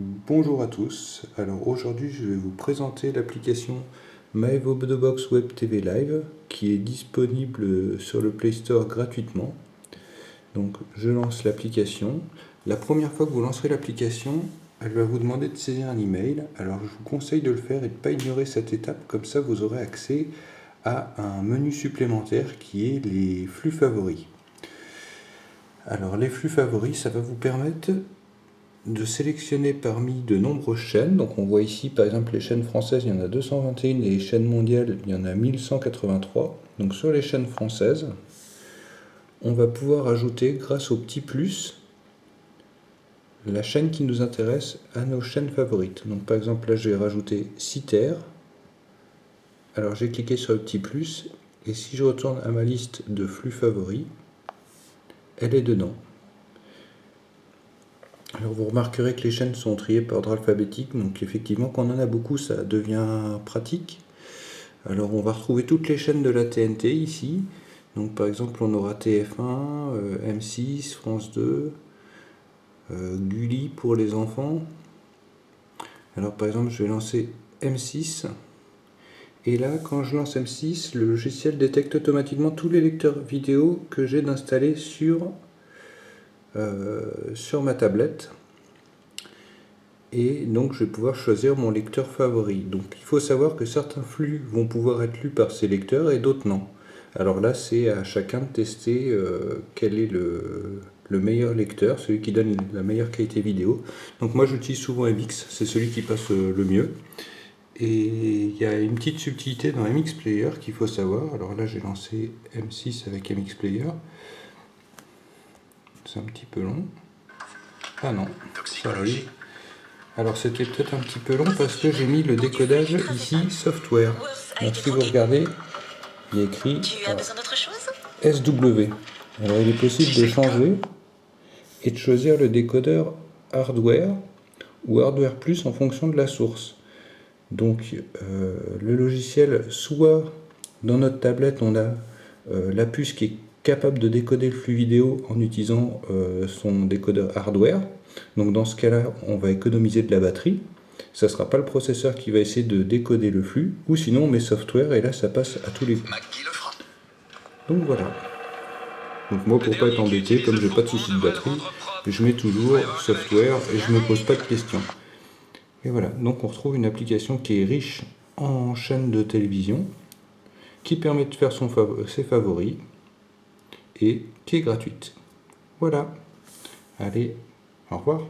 Bonjour à tous, alors aujourd'hui je vais vous présenter l'application MyVoboDobox Web TV Live qui est disponible sur le Play Store gratuitement. Donc je lance l'application. La première fois que vous lancerez l'application, elle va vous demander de saisir un email. Alors je vous conseille de le faire et de ne pas ignorer cette étape, comme ça vous aurez accès à un menu supplémentaire qui est les flux favoris. Alors les flux favoris, ça va vous permettre de sélectionner parmi de nombreuses chaînes. Donc on voit ici par exemple les chaînes françaises, il y en a 221 et les chaînes mondiales, il y en a 1183. Donc sur les chaînes françaises, on va pouvoir ajouter grâce au petit plus la chaîne qui nous intéresse à nos chaînes favorites. Donc par exemple là je vais rajouter Citer. Alors j'ai cliqué sur le petit plus et si je retourne à ma liste de flux favoris, elle est dedans. Alors vous remarquerez que les chaînes sont triées par ordre alphabétique, donc effectivement quand on en a beaucoup ça devient pratique. Alors on va retrouver toutes les chaînes de la TNT ici, donc par exemple on aura TF1, M6, France 2, Gulli pour les enfants. Alors par exemple je vais lancer M6, et là quand je lance M6, le logiciel détecte automatiquement tous les lecteurs vidéo que j'ai d'installer sur ma tablette. Et donc je vais pouvoir choisir mon lecteur favori. Donc il faut savoir que certains flux vont pouvoir être lus par ces lecteurs et d'autres non. Alors là c'est à chacun de tester quel est le meilleur lecteur, celui qui donne la meilleure qualité vidéo. Donc moi j'utilise souvent MX, c'est celui qui passe le mieux. Et il y a une petite subtilité dans MX Player qu'il faut savoir. Alors là j'ai lancé M6 avec MX Player. C'est un petit peu long. Ah non, ça arrive. Alors c'était peut-être un petit peu long parce que j'ai mis le décodage ici software. Donc si vous regardez, il y a écrit SW. Alors il est possible de changer et de choisir le décodeur hardware ou hardware plus en fonction de la source. Donc le logiciel, soit dans notre tablette on a la puce qui est capable de décoder le flux vidéo en utilisant son décodeur hardware. Donc dans ce cas-là, on va économiser de la batterie. Ça ne sera pas le processeur qui va essayer de décoder le flux, ou sinon on met software et là ça passe à tous les coups. Donc voilà. Donc moi pour pas être embêté, comme j'ai pas de souci de batterie, je mets toujours software et je me pose pas de questions. Et voilà, donc on retrouve une application qui est riche en chaînes de télévision, qui permet de faire ses favoris et qui est gratuite. Voilà. Allez, au revoir.